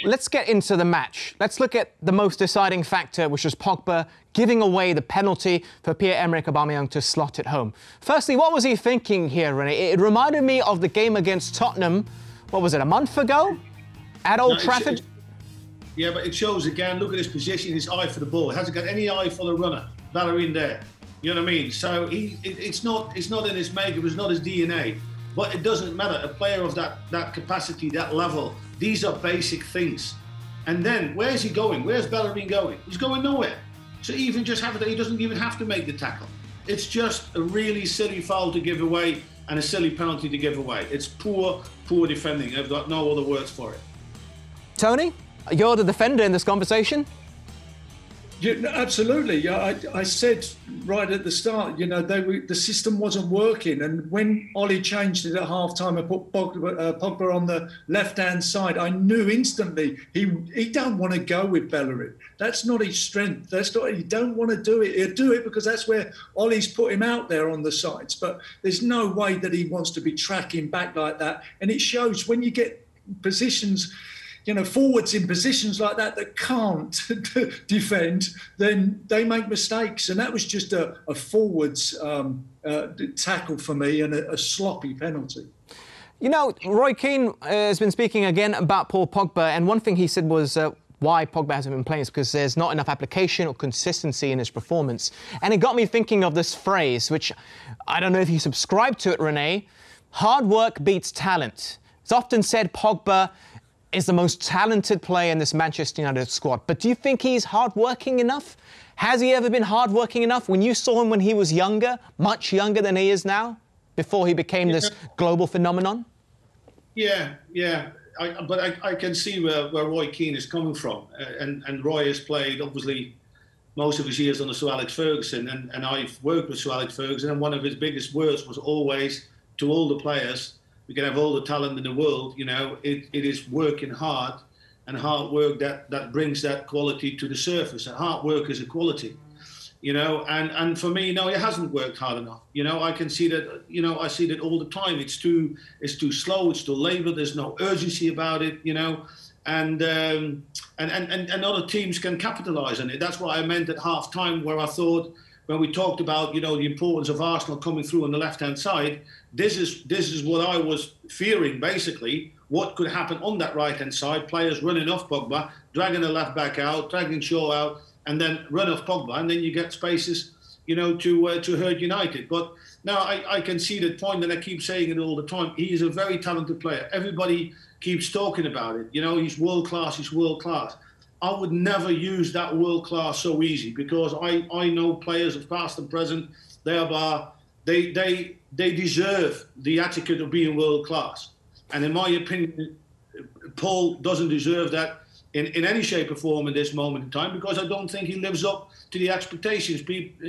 let's get into the match. Let's look at the most deciding factor, which was Pogba giving away the penalty for Pierre-Emerick Aubameyang to slot it home. Firstly, what was he thinking here, Rene? It reminded me of the game against Tottenham, what was it, a month ago? At Old Trafford? Yeah, but it shows again, look at his position, his eye for the ball. He hasn't got any eye for the runner, Bellerin there. You know what I mean? So it's not in his makeup, it's not his DNA. But it doesn't matter. A player of that capacity, that level, these are basic things. And then, where's he going? Where's Bellerin going? He's going nowhere. So even just have it, he doesn't even have to make the tackle. It's just a really silly foul to give away and a silly penalty to give away. It's poor defending. I've got no other words for it. Tony, you're the defender in this conversation? Yeah, absolutely. I said right at the start, you know, the system wasn't working, and when Ollie changed it at half-time and put Pogba on the left-hand side, I knew instantly he don't want to go with Bellerin. That's not his strength. He don't want to do it. He'll do it because that's where Ollie's put him out there on the sides. But there's no way that he wants to be tracking back like that, and it shows when you get positions. You know, forwards in positions like that can't defend, then they make mistakes. And that was just a forwards tackle for me and a sloppy penalty. You know, Roy Keane has been speaking again about Paul Pogba, and one thing he said was why Pogba hasn't been playing is because there's not enough application or consistency in his performance. And it got me thinking of this phrase, which I don't know if you subscribe to it, Rene, hard work beats talent. It's often said Pogba is the most talented player in this Manchester United squad. But do you think he's hard-working enough? Has he ever been hard-working enough? When you saw him when he was younger, much younger than he is now, before he became this global phenomenon? Yeah. But I can see where Roy Keane is coming from. And Roy has played, obviously, most of his years under Sir Alex Ferguson. And I've worked with Sir Alex Ferguson. And one of his biggest words was always to all the players, we can have all the talent in the world, you know, it is working hard, and hard work that brings that quality to the surface. And hard work is a quality, you know, and for me, no, he hasn't worked hard enough. You know, I can see that, you know, I see that all the time. It's too slow, it's too laboured, there's no urgency about it, you know, and other teams can capitalise on it. That's what I meant at half time, where I thought, when we talked about, you know, the importance of Arsenal coming through on the left-hand side, this is what I was fearing, basically, what could happen on that right-hand side, players running off Pogba, dragging the left-back out, dragging Shaw out, and then run off Pogba, and then you get spaces, you know, to hurt United. But now I can see the point, and I keep saying it all the time, he is a very talented player. Everybody keeps talking about it. You know, he's world-class, he's world-class. I would never use that world class so easy, because I know players of past and present. They deserve the etiquette of being world class, and in my opinion, Paul doesn't deserve that in any shape or form in this moment in time, because I don't think he lives up to the expectations.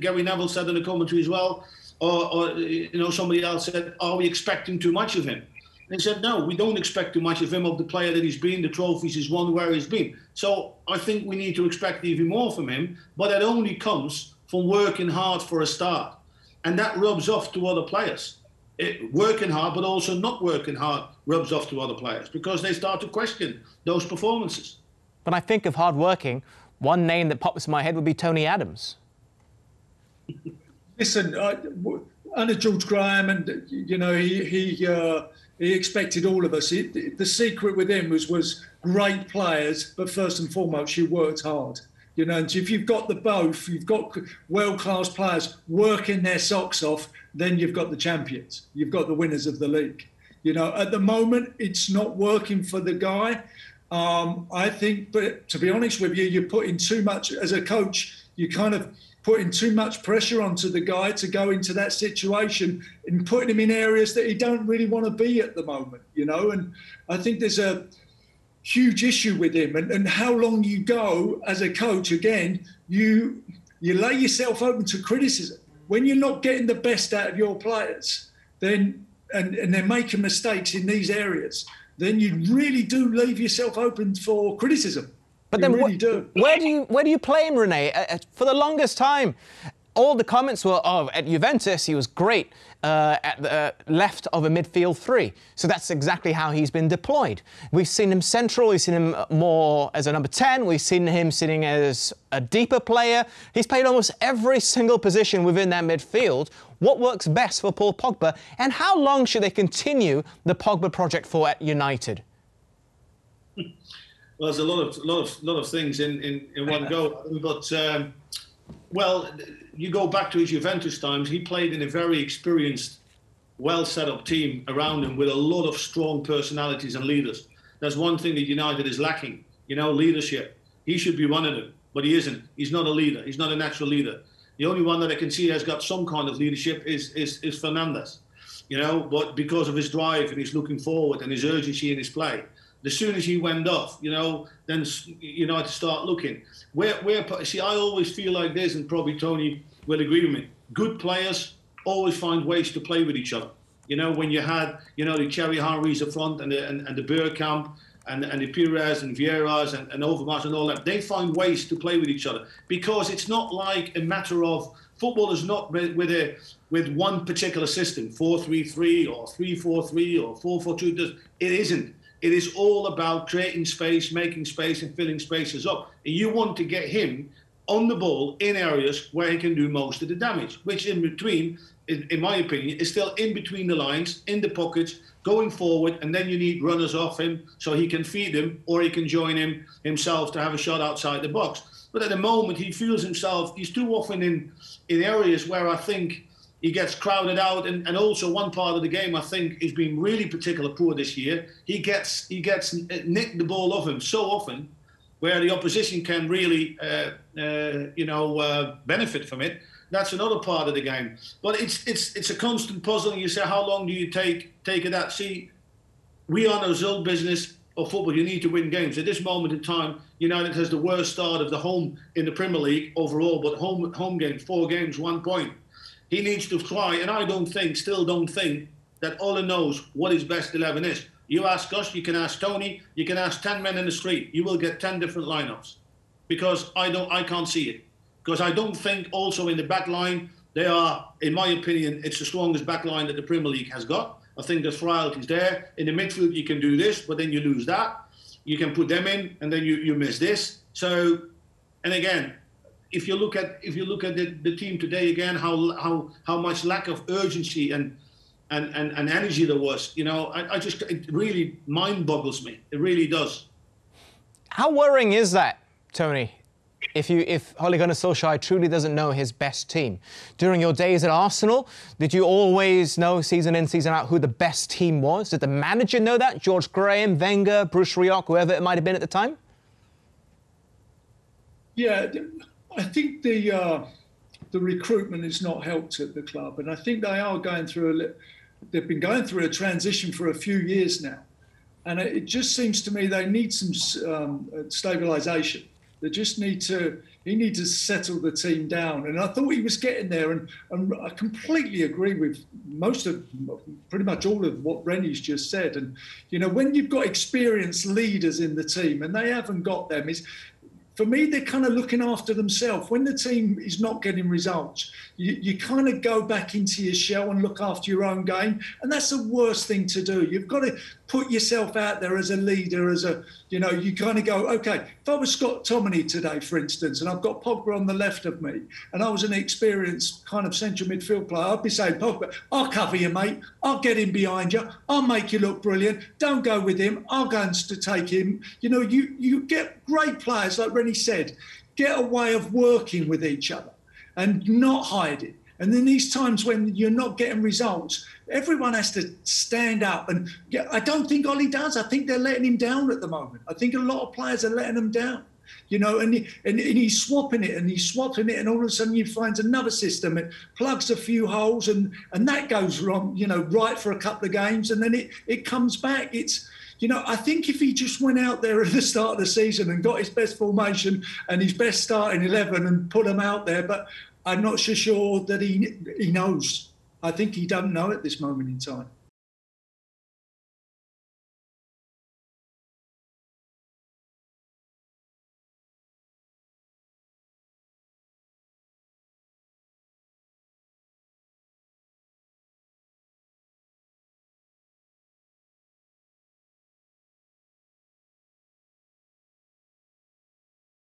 Gary Neville said in the commentary as well, or you know, somebody else said, "Are we expecting too much of him?" They said, no, we don't expect too much of him, of the player that he's been, the trophies he's won, where he's been. So I think we need to expect even more from him, but that only comes from working hard for a start. And that rubs off to other players. Working hard, but also not working hard, rubs off to other players, because they start to question those performances. When I think of hard working, one name that pops in my head would be Tony Adams. Listen, under George Graham, and you know, he expected all of us. The secret with him was great players, but first and foremost, you worked hard. You know, and if you've got the both, you've got world-class players working their socks off, then you've got the champions. You've got the winners of the league. You know, at the moment, it's not working for the guy. I think, but to be honest with you, you're putting too much, as a coach, you kind of putting too much pressure onto the guy to go into that situation and putting him in areas that he don't really want to be at the moment, you know. And I think there's a huge issue with him, and how long you go as a coach. Again, you lay yourself open to criticism when you're not getting the best out of your players, then and they're making mistakes in these areas, then you really do leave yourself open for criticism. But then where do you play him, Rene? For the longest time, all the comments were, oh, at Juventus, he was great at the left of a midfield three. So that's exactly how he's been deployed. We've seen him central, we've seen him more as a number 10, we've seen him sitting as a deeper player. He's played almost every single position within that midfield. What works best for Paul Pogba, and how long should they continue the Pogba project for at United? Well, there's a lot of things in one go. But well, you go back to his Juventus times. He played in a very experienced, well set up team around him with a lot of strong personalities and leaders. That's one thing that United is lacking. You know, leadership. He should be one of them, but he isn't. He's not a leader. He's not a natural leader. The only one that I can see has got some kind of leadership is Fernandes. You know, but because of his drive and his looking forward and his urgency in his play. As soon as he went off, you know, then United start looking. See, I always feel like this, and probably Tony will agree with me. Good players always find ways to play with each other. You know, when you had, you know, the Thierry Henrys up front and the Bergkamp and the Pires and Vieiras and Overmars and all that, they find ways to play with each other because it's not like a matter of football is not with one particular system, 4-3-3 or 3-4-3 or 4-4-2. It isn't. It is all about creating space, making space and filling spaces up. And you want to get him on the ball in areas where he can do most of the damage, which in between, in my opinion, is still in between the lines, in the pockets, going forward, and then you need runners off him so he can feed him or he can join him himself to have a shot outside the box. But at the moment, he feels himself, he's too often in areas where I think he gets crowded out, and also one part of the game I think is being really particularly poor this year. He gets nicked the ball off him so often, where the opposition can really benefit from it. That's another part of the game. But it's a constant puzzle. And you say, how long do you take it at? See, we are in a result business of football. You need to win games. At this moment in time, United has the worst start of the home in the Premier League overall, but home games, 4 games, 1 point. He needs to try, and I still don't think that Ole knows what his best 11 is. You ask us, you can ask Tony, you can ask 10 men in the street. You will get 10 different lineups because I can't see it. Because I don't think also in the back line, they are, in my opinion, it's the strongest back line that the Premier League has got. I think there's frailties there. In the midfield, you can do this, but then you lose that. You can put them in, and then you miss this. So, and again, if you look at the team today again, how much lack of urgency and energy there was, you know, it really mind boggles me. It really does. How worrying is that, Tony? If Ole Gunnar Solskjaer truly doesn't know his best team. During your days at Arsenal, did you always know season in, season out who the best team was? Did the manager know that? George Graham, Wenger, Bruce Rioch, whoever it might have been at the time? Yeah, I think the recruitment has not helped at the club, and I think they are going through they've been going through a transition for a few years now, and it just seems to me they need some stabilisation. They just need to settle the team down, and I thought he was getting there, and I completely agree with pretty much all of what Rene's just said. And you know, when you've got experienced leaders in the team and they haven't got them, for me, they're kind of looking after themselves. When the team is not getting results, you kind of go back into your shell and look after your own game. And that's the worst thing to do. You've got to put yourself out there as a leader, you kind of go, okay, if I was Scott Tomini today, for instance, and I've got Pogba on the left of me, and I was an experienced kind of central midfield player, I'd be saying, Pogba, I'll cover you, mate. I'll get in behind you. I'll make you look brilliant. Don't go with him. I'll go and to take him. You know, you get great players, like Rene said, get a way of working with each other and not hiding. And in these times when you're not getting results, everyone has to stand up. And I don't think Ollie does. I think they're letting him down at the moment. I think a lot of players are letting him down. You know, and he's swapping it, and all of a sudden you find another system. It plugs a few holes, and that goes wrong, you know, right for a couple of games, and then it comes back. You know, I think if he just went out there at the start of the season and got his best formation and his best starting 11 and put them out there, but I'm not so sure that he knows. I think he doesn't know at this moment in time.